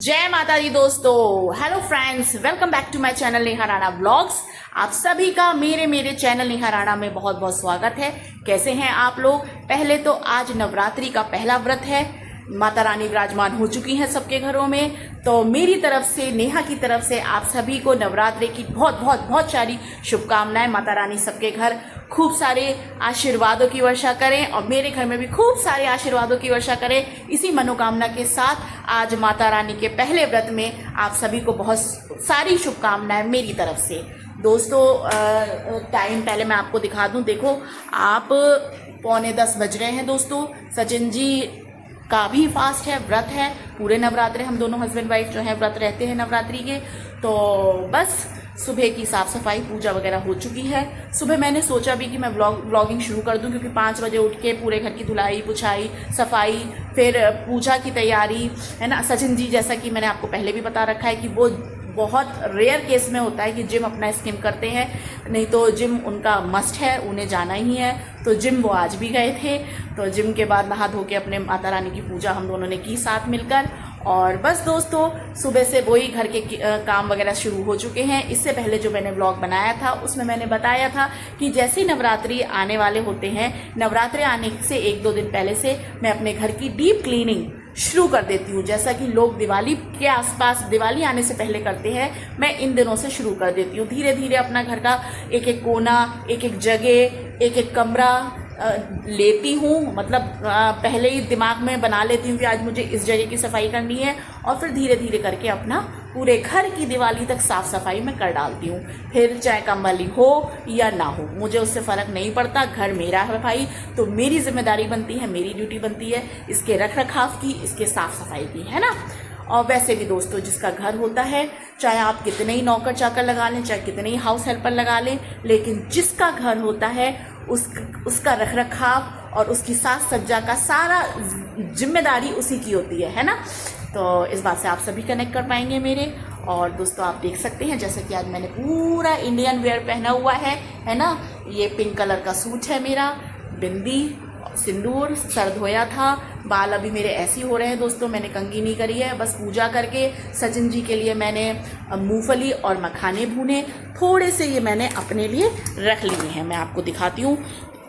जय माता दी दोस्तों। Hello friends, welcome back to my channel Neha Rana blogs. आप सभी का मेरे चैनल नेहा राणा में बहुत बहुत स्वागत है। कैसे हैं आप लोग? पहले तो आज नवरात्रि का पहला व्रत है। माता रानी विराजमान हो चुकी हैं सबके घरों में, तो मेरी तरफ से, नेहा की तरफ से आप सभी को नवरात्रि की बहुत बहुत बहुत सारी शुभकामनाएं। माता रानी सबके घर खूब सारे आशीर्वादों की वर्षा करें और मेरे घर में भी खूब सारे आशीर्वादों की वर्षा करें। इसी मनोकामना के साथ आज माता रानी के पहले व्रत में आप सभी को बहुत सारी शुभकामनाएं मेरी तरफ से। दोस्तों, टाइम पहले मैं आपको दिखा दूं। देखो, आप 9:45 बज रहे हैं। दोस्तों, सचिन जी का भी फास्ट है, व्रत है, पूरे नवरात्रे हम दोनों हस्बैंड वाइफ जो है व्रत रहते हैं नवरात्रि के। तो बस सुबह की साफ सफाई पूजा वगैरह हो चुकी है। सुबह मैंने सोचा भी कि मैं व्लॉगिंग शुरू कर दूं, क्योंकि 5 बजे उठ के पूरे घर की धुलाई पुछाई सफाई, फिर पूजा की तैयारी, है ना। सचिन जी, जैसा कि मैंने आपको पहले भी बता रखा है कि वो बहुत रेयर केस में होता है कि जिम अपना स्किम करते हैं, नहीं तो जिम उनका मस्ट है, उन्हें जाना ही है। तो जिम वो आज भी गए थे। तो जिम के बाद नहा धो के अपने माता रानी की पूजा हम दोनों ने की साथ मिलकर। और बस दोस्तों, सुबह से वही घर के काम वगैरह शुरू हो चुके हैं। इससे पहले जो मैंने व्लॉग बनाया था उसमें मैंने बताया था कि जैसे ही नवरात्रि आने वाले होते हैं, नवरात्रि आने से 1-2 दिन पहले से मैं अपने घर की डीप क्लीनिंग शुरू कर देती हूँ। जैसा कि लोग दिवाली के आसपास, दिवाली आने से पहले करते हैं, मैं इन दिनों से शुरू कर देती हूँ। धीरे धीरे अपना घर का एक एक कोना, एक एक जगह, एक एक कमरा लेती हूँ। मतलब पहले ही दिमाग में बना लेती हूँ कि आज मुझे इस जगह की सफाई करनी है, और फिर धीरे धीरे करके अपना पूरे घर की दिवाली तक साफ सफाई में कर डालती हूँ। फिर चाहे कम वाली हो या ना हो, मुझे उससे फ़र्क नहीं पड़ता। घर मेरा है भाई, तो मेरी जिम्मेदारी बनती है, मेरी ड्यूटी बनती है इसके रख रखाव की, इसके साफ सफाई की, है ना। और वैसे भी दोस्तों, जिसका घर होता है, चाहे आप कितने ही नौकर चाकर लगा लें, चाहे कितने ही हाउस हेल्पर लगा लें, लेकिन जिसका घर होता है उसका रख रखाव और उसकी साज सज्जा का सारा जिम्मेदारी उसी की होती है ना। तो इस बात से आप सभी कनेक्ट कर पाएंगे मेरे। और दोस्तों, आप देख सकते हैं जैसे कि आज मैंने पूरा इंडियन वेयर पहना हुआ है ना। ये पिंक कलर का सूट है मेरा, बिंदी, सिंदूर, सर धोया था, बाल अभी मेरे ऐसे ही हो रहे हैं दोस्तों, मैंने कंघी नहीं करी है। बस पूजा करके सचिन जी के लिए मैंने मूंगफली और मखाने भूने, थोड़े से ये मैंने अपने लिए रख लिए हैं। मैं आपको दिखाती हूँ।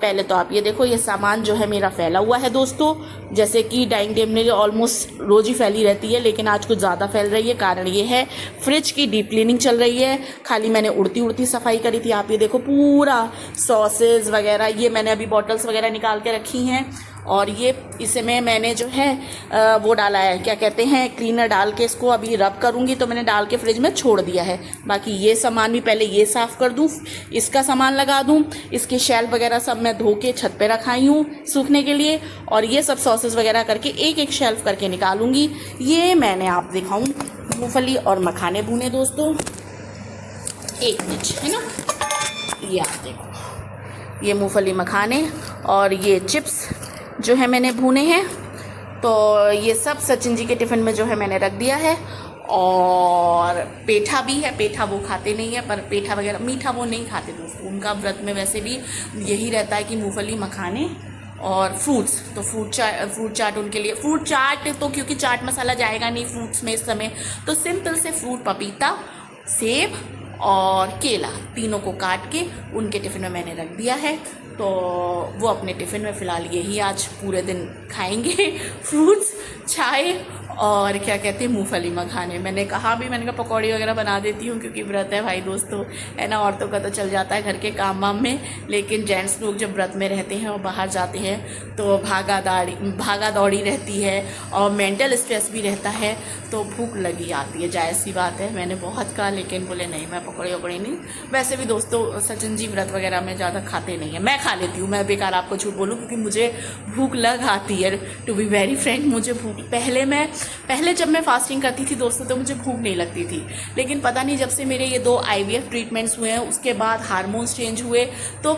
पहले तो आप ये देखो, ये सामान जो है मेरा फैला हुआ है दोस्तों। जैसे कि डाइनिंग टेबल में ऑलमोस्ट रोज ही फैली रहती है, लेकिन आज कुछ ज़्यादा फैल रही है। कारण ये है, फ्रिज की डीप क्लीनिंग चल रही है। खाली मैंने उड़ती सफाई करी थी। आप ये देखो, पूरा सॉसेज वगैरह, ये मैंने अभी बॉटल्स वगैरह निकाल के रखी हैं। और ये इसमें मैंने जो है वो डाला है, क्या कहते हैं, क्लीनर डाल के इसको अभी रब करूँगी, तो मैंने डाल के फ्रिज में छोड़ दिया है। बाकी ये सामान भी पहले ये साफ़ कर दूँ, इसका सामान लगा दूँ, इसके शेल्फ वगैरह सब मैं धो के छत पे रखाई हूँ सूखने के लिए। और ये सब सॉसेस वगैरह करके एक एक शेल्फ करके निकालूंगी। ये मैंने आप दिखाऊँ, मूंगफली और मखाने भूने दोस्तों, 1 मिनट, है ना। ये आप देखो, ये मूंगफली मखाने और ये चिप्स जो है मैंने भूने हैं। तो ये सब सचिन जी के टिफ़िन में जो है मैंने रख दिया है। और पेठा भी है, पेठा वो खाते नहीं है, पर पेठा वगैरह मीठा वो नहीं खाते दोस्तों। उनका व्रत में वैसे भी यही रहता है कि मूंगफली मखाने और फ्रूट्स। तो फ्रूट चाट उनके लिए, फ्रूट चाट तो क्योंकि चाट मसाला जाएगा नहीं फ्रूट्स में इस समय, तो सिंपल से फ्रूट, पपीता, सेब और केला, तीनों को काट के उनके टिफ़िन में मैंने रख दिया है। तो वो अपने टिफ़िन में फ़िलहाल यही आज पूरे दिन खाएंगे, फ्रूट्स, चाय और क्या कहते हैं, मूंगफली मखाने। मैंने कहा पकौड़ी वगैरह बना देती हूँ, क्योंकि व्रत है भाई दोस्तों, है ना। औरतों का तो चल जाता है घर के काम वाम में, लेकिन जेंट्स लोग जब व्रत में रहते हैं और बाहर जाते हैं तो भागा दौड़ी रहती है और मेंटल स्ट्रेस भी रहता है, तो भूख लगी आती है, जायज़ सी बात है। मैंने बहुत कहा, लेकिन बोले नहीं, मैं पकौड़ी वकौड़ी नहीं। वैसे भी दोस्तों, सचिन जी व्रत वगैरह में ज़्यादा खाते नहीं है, मैं खा लेती हूँ। मैं बेकार आपको झूठ बोलूँ, क्योंकि मुझे भूख लग आती है, टू बी वेरी फ्रैंक। मुझे भूख, पहले जब मैं फास्टिंग करती थी दोस्तों, तो मुझे भूख नहीं लगती थी, लेकिन पता नहीं जब से मेरे ये 2 IVF ट्रीटमेंट्स हुए हैं, उसके बाद हार्मोन्स चेंज हुए, तो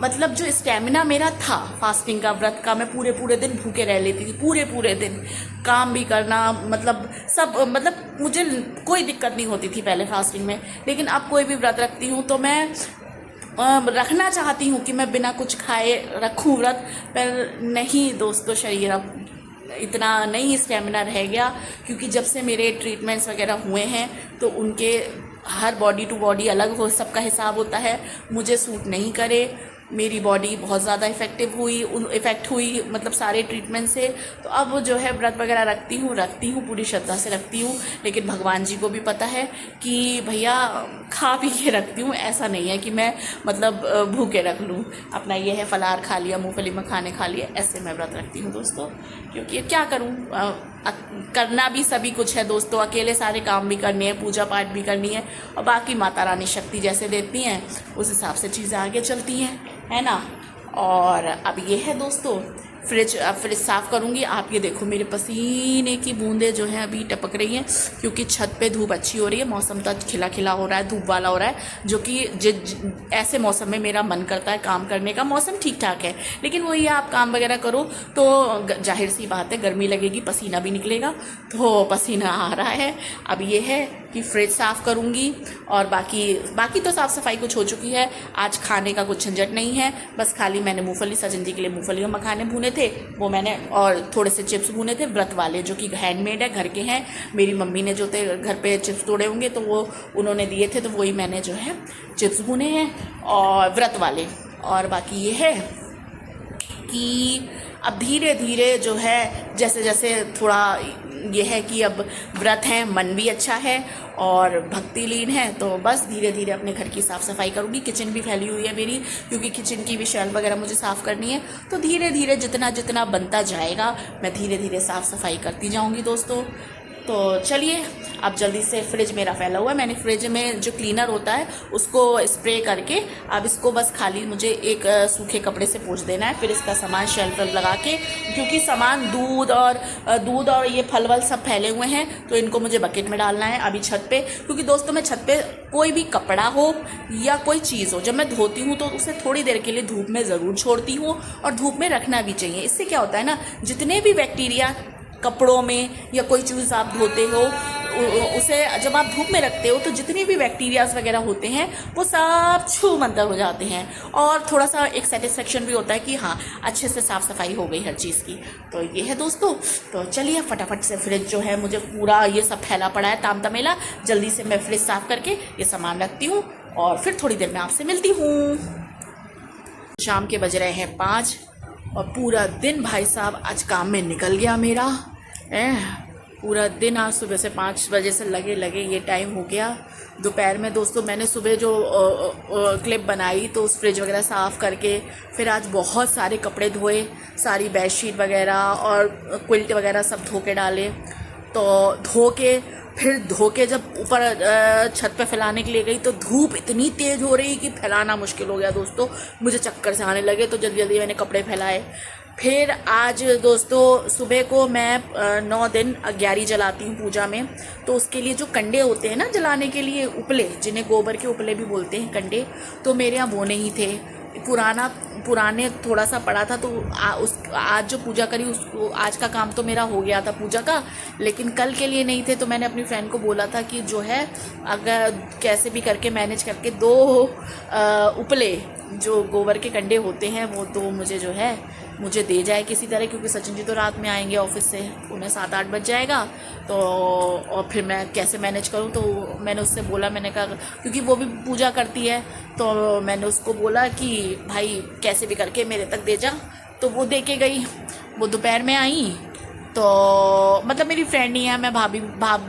मतलब जो स्टेमिना मेरा था फास्टिंग का, व्रत का, मैं पूरे दिन भूखे रह लेती थी, पूरे दिन काम भी करना, मतलब सब, मतलब मुझे कोई दिक्कत नहीं होती थी पहले फास्टिंग में। लेकिन अब कोई भी व्रत रखती हूँ तो मैं रखना चाहती हूँ कि मैं बिना कुछ खाए रखूँ व्रत, पर नहीं दोस्तों, शरीर अब इतना नहीं स्टेमिना रह गया, क्योंकि जब से मेरे ट्रीटमेंट्स वगैरह हुए हैं तो उनके हर बॉडी टू बॉडी अलग हो, सबका हिसाब होता है। मुझे सूट नहीं करे, मेरी बॉडी बहुत ज़्यादा इफ़ेक्ट हुई मतलब सारे ट्रीटमेंट से। तो अब जो है व्रत वगैरह रखती हूँ, पूरी श्रद्धा से रखती हूँ। लेकिन भगवान जी को भी पता है कि भैया खा पी के रखती हूँ, ऐसा नहीं है कि मैं मतलब भूखे रख लूँ। अपना ये है फलाहार खा लिया, मूंगफली मखाने खा लिए, ऐसे मैं व्रत रखती हूँ दोस्तों। क्योंकि क्या करूँ, करना भी सभी कुछ है दोस्तों, अकेले सारे काम भी करने हैं, पूजा पाठ भी करनी है, और बाकी माता रानी शक्ति जैसे देती हैं उस हिसाब से चीज़ें आगे चलती हैं, है ना। और अब ये है दोस्तों, फ्रिज साफ़ करूँगी। आप ये देखो मेरे पसीने की बूंदें जो हैं अभी टपक रही हैं, क्योंकि छत पे धूप अच्छी हो रही है, मौसम तो खिला खिला हो रहा है, धूप वाला हो रहा है, जो कि ऐसे मौसम में मेरा मन करता है काम करने का। मौसम ठीक ठाक है, लेकिन वही आप काम वगैरह करो तो जाहिर सी बात है गर्मी लगेगी, पसीना भी निकलेगा, तो पसीना आ रहा है। अब ये है कि फ्रिज साफ़ करूँगी, और बाकी तो साफ़ सफाई कुछ हो चुकी है। आज खाने का कुछ झंझट नहीं है, बस खाली मैंने मूंगफली, सचिन जी के लिए मूंगफली और मखाने भुने थे, वो मैंने, और थोड़े से चिप्स भुने थे व्रत वाले, जो कि हैंडमेड है, घर के हैं। मेरी मम्मी ने जो थे घर पे चिप्स तोड़े होंगे तो वो उन्होंने दिए थे, तो वही मैंने जो है चिप्स भुने हैं और व्रत वाले। और बाकी ये है कि अब धीरे धीरे जो है जैसे जैसे थोड़ा ये है कि अब व्रत है, मन भी अच्छा है और भक्ति लीन है, तो बस धीरे धीरे अपने घर की साफ़ सफाई करूँगी। किचन भी फैली हुई है मेरी, क्योंकि किचन की भी शेल्फ वगैरह मुझे साफ़ करनी है। तो धीरे धीरे जितना जितना बनता जाएगा मैं धीरे धीरे साफ़ सफाई करती जाऊँगी दोस्तों। तो चलिए, अब जल्दी से, फ्रिज मेरा फैला हुआ है, मैंने फ्रिज में जो क्लीनर होता है उसको स्प्रे करके अब इसको बस खाली मुझे एक सूखे कपड़े से पोंछ देना है। फिर इसका सामान शेल्फ लगा के, क्योंकि सामान दूध और ये फल वल सब फैले हुए हैं, तो इनको मुझे बकेट में डालना है अभी छत पे। क्योंकि दोस्तों मैं छत पे कोई भी कपड़ा हो या कोई चीज़ हो, जब मैं धोती हूँ तो उसे थोड़ी देर के लिए धूप में ज़रूर छोड़ती हूँ, और धूप में रखना भी चाहिए। इससे क्या होता है ना, जितने भी बैक्टीरिया कपड़ों में या कोई चीज़ आप धोते हो उसे जब आप धूप में रखते हो तो जितने भी बैक्टीरियाज वगैरह होते हैं वो सब छू मंतर हो जाते हैं, और थोड़ा सा एक सेटिस्फेक्शन भी होता है कि हाँ अच्छे से साफ़ सफाई हो गई हर चीज़ की। तो ये है दोस्तों। तो चलिए फटाफट से फ्रिज जो है, मुझे पूरा ये सब फैला पड़ा है ताम तमेला, जल्दी से मैं फ्रिज साफ़ करके ये सामान रखती हूँ और फिर थोड़ी देर में आपसे मिलती हूँ। शाम के बज रहे हैं 5 और पूरा दिन भाई साहब आज काम में निकल गया मेरा। पूरा दिन आज सुबह से 5 बजे से लगे ये टाइम हो गया। दोपहर में दोस्तों मैंने सुबह जो क्लिप बनाई तो उस फ्रिज वगैरह साफ़ करके फिर आज बहुत सारे कपड़े धोए, सारी बेडशीट वगैरह और क्विल्ट वगैरह सब धो के डाले। तो धो के जब ऊपर छत पे फैलाने के लिए गई तो धूप इतनी तेज़ हो रही कि फैलाना मुश्किल हो गया दोस्तों, मुझे चक्कर से आने लगे। तो जल्दी जल्दी मैंने कपड़े फैलाए। फिर आज दोस्तों सुबह को मैं 9 दिन अग्यारी जलाती हूँ पूजा में, तो उसके लिए जो कंडे होते हैं ना जलाने के लिए, उपले, जिन्हें गोबर के उपले भी बोलते हैं कंडे, तो मेरे यहाँ वो नहीं थे। पुराने थोड़ा सा पड़ा था, तो आज जो पूजा करी उसको, आज का काम तो मेरा हो गया था पूजा का, लेकिन कल के लिए नहीं थे। तो मैंने अपनी फ्रेंड को बोला था कि जो है अगर कैसे भी करके मैनेज करके 2 उपले जो गोबर के कंडे होते हैं वो तो मुझे दे जाए किसी तरह, क्योंकि सचिन जी तो रात में आएंगे ऑफिस से, उन्हें 7-8 बज जाएगा। तो और फिर मैं कैसे मैनेज करूँ, तो मैंने उससे बोला, मैंने कहा क्योंकि वो भी पूजा करती है, तो मैंने उसको बोला कि भाई कैसे भी करके मेरे तक दे जा। तो वो दे के गई। वो दोपहर में आई, तो मतलब मेरी फ्रेंड ही है, मैं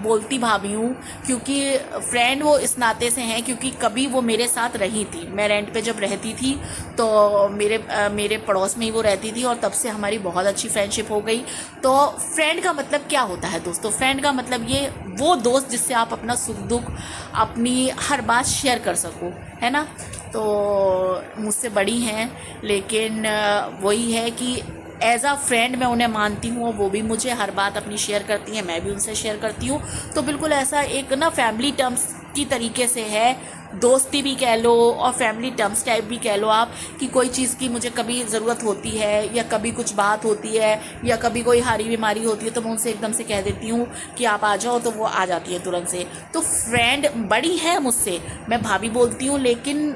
बोलती भाभी हूँ, क्योंकि फ्रेंड वो इस नाते से हैं क्योंकि कभी वो मेरे साथ रही थी। मैं रेंट पे जब रहती थी तो मेरे पड़ोस में ही वो रहती थी, और तब से हमारी बहुत अच्छी फ्रेंडशिप हो गई। तो फ्रेंड का मतलब क्या होता है दोस्तों? फ्रेंड का मतलब ये वो दोस्त जिससे आप अपना सुख दुख, अपनी हर बात शेयर कर सको, है ना। तो मुझसे बड़ी हैं, लेकिन वही है कि एज अ फ्रेंड मैं उन्हें मानती हूँ, वो भी मुझे हर बात अपनी शेयर करती हैं, मैं भी उनसे शेयर करती हूँ। तो बिल्कुल ऐसा एक ना फैमिली टर्म्स की तरीके से है, दोस्ती भी कह लो और फैमिली टर्म्स टाइप भी कह लो आप, कि कोई चीज़ की मुझे कभी ज़रूरत होती है या कभी कुछ बात होती है या कभी कोई हारी बीमारी होती है, तो मैं उनसे एकदम से कह देती हूँ कि आप आ जाओ, तो वो आ जाती है तुरंत से। तो फ्रेंड बड़ी है मुझसे, मैं भाभी बोलती हूँ, लेकिन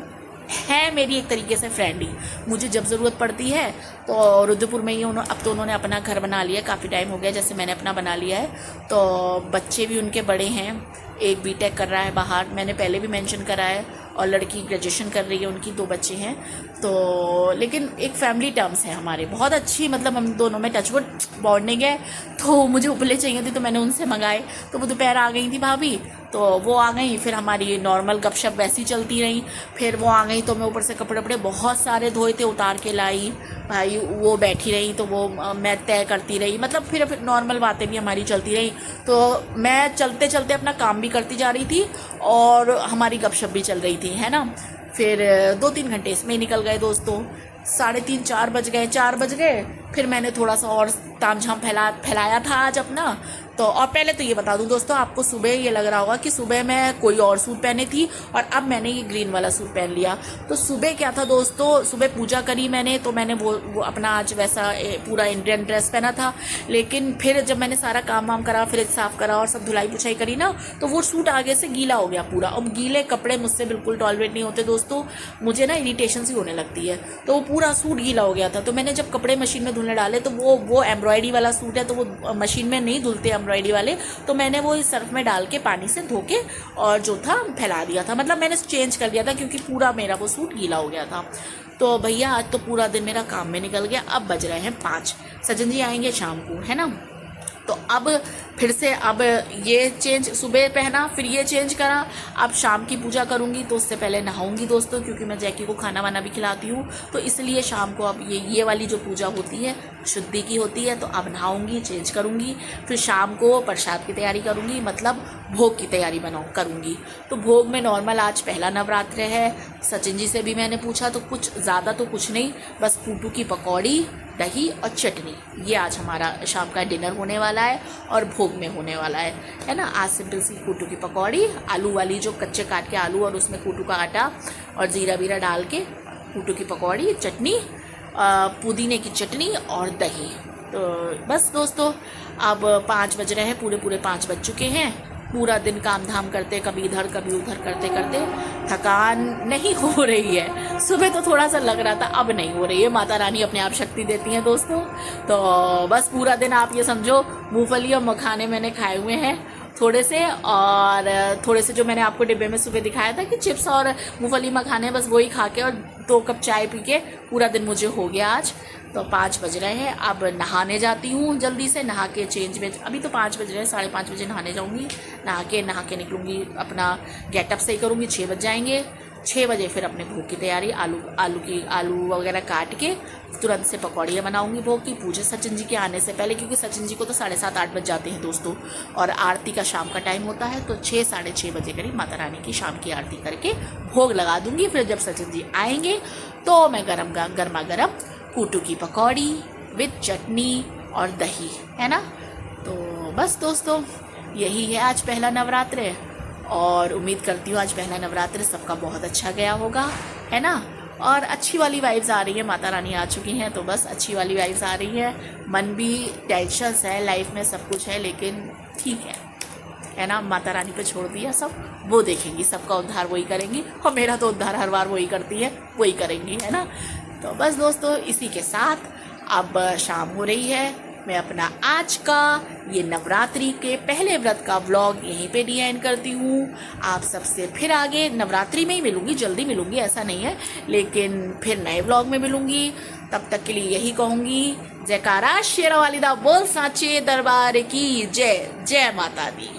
है मेरी एक तरीके से फ्रेंड ही। मुझे जब ज़रूरत पड़ती है तो रुद्रपुर में ही अब तो उन्होंने अपना घर बना लिया, काफ़ी टाइम हो गया जैसे मैंने अपना बना लिया है। तो बच्चे भी उनके बड़े हैं, एक बीटेक कर रहा है बाहर, मैंने पहले भी मेंशन करा है, और लड़की ग्रेजुएशन कर रही है, उनकी 2 बच्चे हैं। तो लेकिन एक फैमिली टर्म्स है हमारे बहुत अच्छी, मतलब हम दोनों में टचवुड बॉन्डिंग है। तो मुझे उपले चाहिए थी तो मैंने उनसे मंगाए, तो वो दोपहर आ गई थी भाभी, तो वो आ गई, फिर हमारी नॉर्मल गपशप वैसी चलती रही। फिर वो आ गई तो मैं ऊपर से कपड़े वपड़े बहुत सारे धोए थे उतार के लाई भाई, वो बैठी रही तो वो मैं तय करती रही, मतलब फिर नॉर्मल बातें भी हमारी चलती रही। तो मैं चलते चलते अपना काम भी करती जा रही थी और हमारी गपशप भी चल रही थी, है ना। फिर 2-3 घंटे इसमें ही निकल गए दोस्तों, 3:30 4 बज गए। फिर मैंने थोड़ा सा और तामझाम फैलाया था आज अपना। तो और पहले तो ये बता दूं दोस्तों, आपको सुबह ये लग रहा होगा कि सुबह मैं कोई और सूट पहनी थी और अब मैंने ये ग्रीन वाला सूट पहन लिया। तो सुबह क्या था दोस्तों, सुबह पूजा करी मैंने, तो मैंने वो अपना आज वैसा पूरा इंडियन ड्रेस पहना था। लेकिन फिर जब मैंने सारा काम वाम करा, फ्रिज साफ़ करा और सब धुलाई पुछाई करी ना, तो वो सूट आगे से गीला हो गया पूरा। अब गीले कपड़े मुझसे बिल्कुल टॉलरेट नहीं होते दोस्तों, मुझे ना इरिटेशन सी होने लगती है। तो वो पूरा सूट गीला हो गया था। तो मैंने जब कपड़े मशीन में धुलने डाले तो वो एम्ब्रॉयडरी वाला सूट है, तो वो मशीन में नहीं धुलते एम्ब्रॉयडरी वाले, तो मैंने वो इस सर्फ में डाल के पानी से धो के और जो था फैला दिया था, मतलब मैंने चेंज कर दिया था क्योंकि पूरा मेरा वो सूट गीला हो गया था। तो भैया आज तो पूरा दिन मेरा काम में निकल गया। अब बज रहे हैं 5, सचिन जी आएंगे शाम को, है ना। तो अब फिर से अब ये चेंज सुबह पहना, फिर ये चेंज करा। अब शाम की पूजा करूँगी तो उससे पहले नहाऊंगी दोस्तों, क्योंकि मैं जैकी को खाना वाना भी खिलाती हूँ, तो इसलिए शाम को अब ये वाली जो पूजा होती है शुद्धि की होती है। तो अब नहाऊंगी, चेंज करूँगी, फिर शाम को प्रसाद की तैयारी करूँगी, मतलब भोग की तैयारी करूँगी। तो भोग में नॉर्मल आज पहला नवरात्र है। सचिन जी से भी मैंने पूछा तो कुछ ज़्यादा तो कुछ नहीं, बस कूटू की पकौड़ी, दही और चटनी, ये आज हमारा शाम का डिनर होने वाला है और भोग में होने वाला है ना। आज सिंपल सी कूटू की पकौड़ी, आलू वाली जो कच्चे काट के आलू और उसमें कूटू का आटा और जीरा वीरा डाल के कूटू की पकौड़ी, चटनी, पुदीने की चटनी और दही। तो बस दोस्तों अब 5 बज रहे हैं, पूरे 5 बज चुके हैं। पूरा दिन काम धाम करते, कभी इधर कभी उधर करते करते थकान नहीं हो रही है। सुबह तो थोड़ा सा लग रहा था, अब नहीं हो रही है। माता रानी अपने आप शक्ति देती हैं दोस्तों। तो बस पूरा दिन आप ये समझो मूंगफली और मखाने मैंने खाए हुए हैं थोड़े से, और थोड़े से जो मैंने आपको डिब्बे में सुबह दिखाया था कि चिप्स और मूंगफली मखाने, बस वही खा के और 2 कप चाय पी के पूरा दिन मुझे हो गया आज। तो 5 बज रहे हैं, अब नहाने जाती हूँ जल्दी से, नहा के चेंज वेज, अभी तो 5 बज रहे हैं, 5:30 बजे नहाने जाऊँगी। नहा के निकलूँगी, अपना गेटअप सही करूँगी, 6 बज जाएंगे। 6 बजे फिर अपने भोग की तैयारी, आलू वगैरह काट के तुरंत से पकौड़ियाँ बनाऊंगी भोग की, पूजा सचिन जी के आने से पहले, क्योंकि सचिन जी को तो 7:30-8 बज जाते हैं दोस्तों, और आरती का शाम का टाइम होता है। तो 6-6:30 बजे करीब माता रानी की शाम की आरती करके भोग लगा दूंगी। फिर जब सचिन जी आएंगे तो मैं गर्मा गर्म कूटू की पकौड़ी विद चटनी और दही, है ना। तो बस दोस्तों यही है आज पहला नवरात्र, और उम्मीद करती हूँ आज पहला नवरात्र सबका बहुत अच्छा गया होगा, है ना। और अच्छी वाली वाइब्स आ रही है, माता रानी आ चुकी हैं, तो बस अच्छी वाली वाइब्स आ रही है। मन भी टेंशन्स है, लाइफ में सब कुछ है, लेकिन ठीक है ना। माता रानी पे छोड़ दिया सब, वो देखेंगी, सबका उद्धार वही करेंगी, और मेरा तो उद्धार हर बार वही करती है, वही करेंगी, है ना। तो बस दोस्तों इसी के साथ अब शाम हो रही है, मैं अपना आज का ये नवरात्रि के पहले व्रत का व्लॉग यहीं पे एंड करती हूँ। आप सबसे फिर आगे नवरात्रि में ही मिलूँगी, जल्दी मिलूँगी ऐसा नहीं है, लेकिन फिर नए व्लॉग में मिलूँगी। तब तक के लिए यही कहूँगी, जयकारा शेरा वालिदा बोल साचे दरबार की जय, जय माता दी।